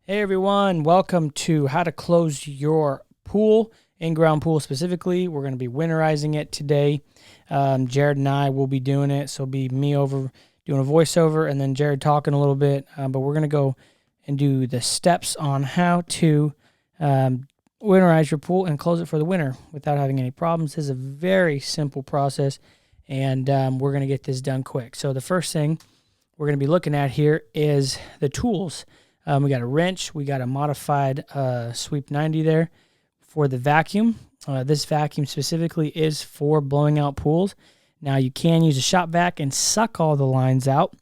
Hey everyone, welcome to how to close your pool, in-ground pool specifically. We're going to be winterizing it today. Jared and I will be doing it, so it'll be me over doing a voiceover and then Jared talking a little bit. But we're going to go and do the steps on how to winterize your pool and close it for the winter without having any problems. This is a very simple process, and we're going to get this done quick. So the first thing we're going to be looking at here is the tools. We got a wrench. We got a modified Sweep 90 there for the vacuum. This vacuum specifically is for blowing out pools. Now you can use a shop vac and suck all the lines out.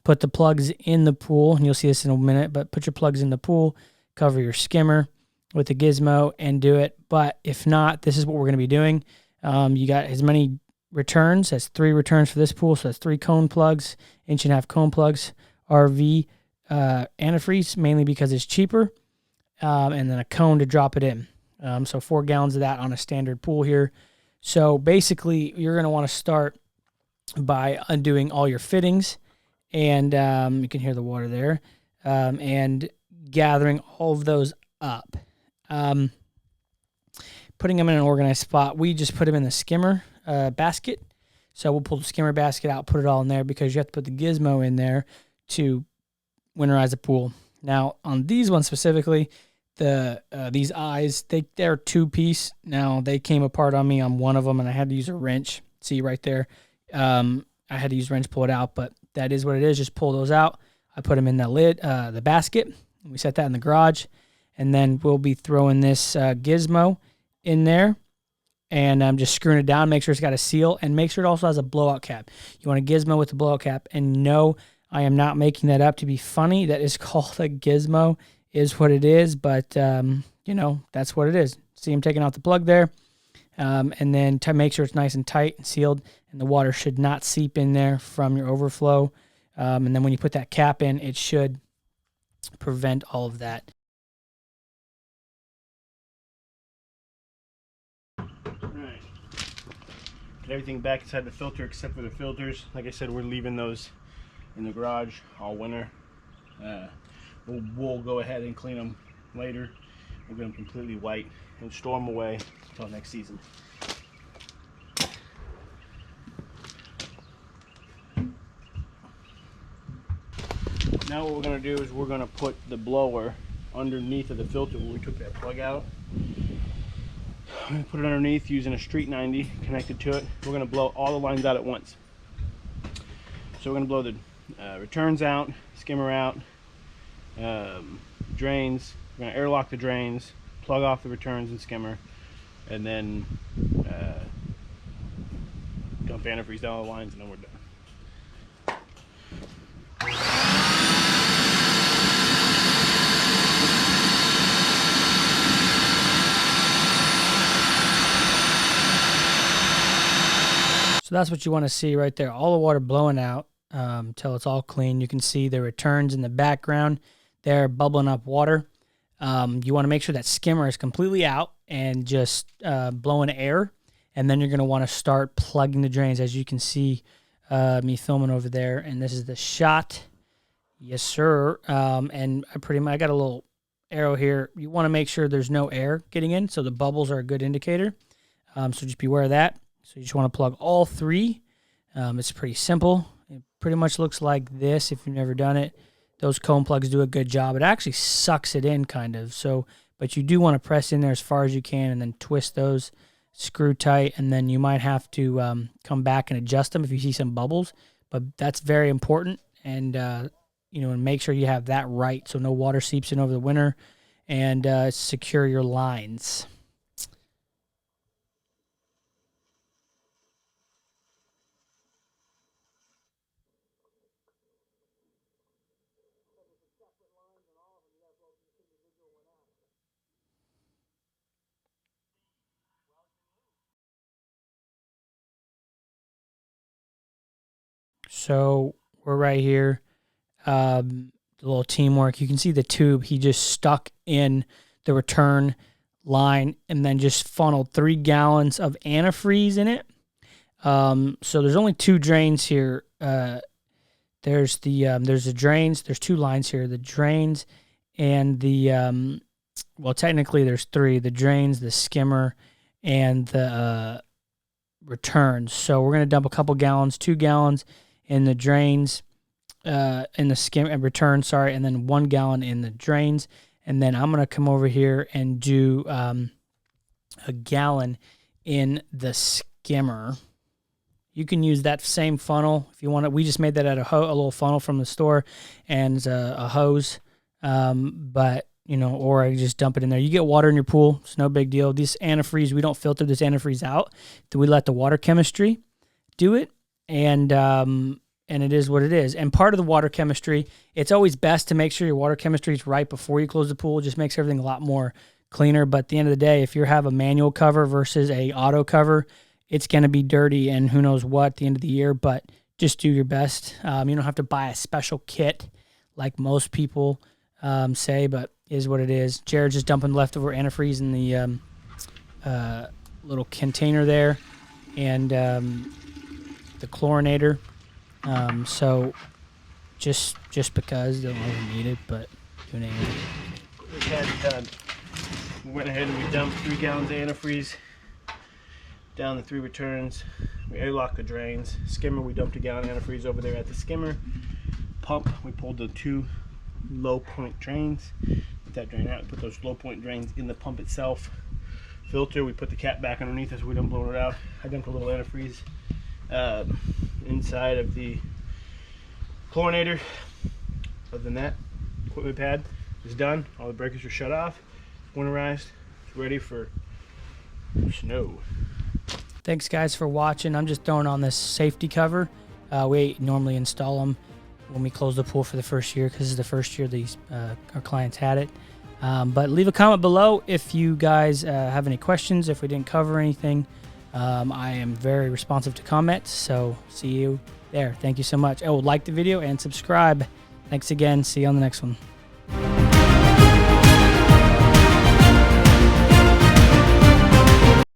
Put the plugs in the pool, and you'll see this in a minute, but put your plugs in the pool, cover your skimmer with a gizmo and do it. But if not, this is what we're going to be doing. You got as many returns. That's 3 returns for this pool, so that's 3 cone plugs, 1.5 cone plugs, RV, antifreeze, mainly because it's cheaper, and then a cone to drop it in. So 4 gallons of that on a standard pool here. So basically, you're going to want to start by undoing all your fittings, and you can hear the water there, and gathering all of those up. Putting them in an organized spot. We just put them in the skimmer basket. So we'll pull the skimmer basket out, put it all in there, because you have to put the gizmo in there to winterize a pool. Now on these ones specifically, these eyes, they're 2-piece. Now they came apart on me on one of them, and I had to use a wrench. See right there, I had to use a wrench to pull it out, but that is what it is. Just pull those out. I put them in the lid, the basket. We set that in the garage, and then we'll be throwing this gizmo in there, and I'm just screwing it down. Make sure it's got a seal, and make sure it also has a blowout cap. You want a gizmo with the blowout cap, and no, I am not making that up to be funny. That is called a gizmo, is what it is, but, you know, that's what it is. See, I'm taking out the plug there, and then to make sure it's nice and tight and sealed, and the water should not seep in there from your overflow. And then when you put that cap in, it should prevent all of that. All right. Get everything back inside the filter except for the filters. Like I said, we're leaving those in the garage all winter. We'll go ahead and clean them later. We'll get them completely white and store them away until next season. Now what we're going to do is we're going to put the blower underneath of the filter where we took that plug out. I'm going to put it underneath using a Street 90 connected to it. We're going to blow all the lines out at once. So we're going to blow the returns out, skimmer out, drains. We're going to airlock the drains, plug off the returns and skimmer, and then dump antifreeze down all the lines, and then we're done. So that's what you want to see right there. All the water blowing out till it's all clean. You can see the returns in the background. They're bubbling up water. You want to make sure that skimmer is completely out and just blowing air. And then you're going to want to start plugging the drains, as you can see me filming over there. And this is the shot. Yes, sir. And I got a little arrow here. You want to make sure there's no air getting in, so the bubbles are a good indicator. So just beware of that. So you just want to plug all 3. It's pretty simple. It pretty much looks like this if you've never done it. Those cone plugs do a good job. It actually sucks it in kind of. So, but you do want to press in there as far as you can and then twist those, screw tight, and then you might have to come back and adjust them if you see some bubbles. But that's very important, and you know, and make sure you have that right so no water seeps in over the winter, and secure your lines. So we're right here. The little teamwork. You can see the tube. He just stuck in the return line and then just funneled 3 gallons of antifreeze in it. So there's only 2 drains here. There's the drains. There's 2 lines here. The drains and the well, technically there's 3: the drains, the skimmer, and the returns. So we're gonna dump a couple gallons, 2 gallons in the drains, in the skim and return, sorry, and then 1 gallon in the drains. And then I'm gonna come over here and do a gallon in the skimmer. You can use that same funnel if you want it. We just made that out of a little funnel from the store and a hose, but you know, or I just dump it in there. You get water in your pool; it's no big deal. This antifreeze, we don't filter this antifreeze out. We let the water chemistry do it, and it is what it is. And part of the water chemistry, it's always best to make sure your water chemistry is right before you close the pool. It just makes everything a lot more cleaner. But at the end of the day, if you have a manual cover versus a auto cover, it's going to be dirty and who knows what at the end of the year, but just do your best. You don't have to buy a special kit like most people say, but is what it is. Jared's just dumping leftover antifreeze in the little container there, and the chlorinator. So just because they don't really need it, but doing it anyway. We had done. We went ahead and we dumped 3 gallons of antifreeze down the 3 returns. We airlocked the drains. Skimmer, we dumped a gallon of antifreeze over there at the skimmer. Pump, we pulled the 2 low point drains. Put that drain out. We put those low point drains in the pump itself. Filter, we put the cap back underneath us so we don't blow it out. I dumped a little antifreeze inside of the chlorinator. Other than that, equipment pad is done. All the breakers are shut off. Winterized. It's ready for snow. Thanks guys for watching. I'm just throwing on this safety cover. We normally install them when we close the pool for the first year because this is the first year these our clients had it. But leave a comment below if you guys have any questions, if we didn't cover anything. I am very responsive to comments, so see you there. Thank you so much. Oh, like the video and subscribe. Thanks again. See you on the next one.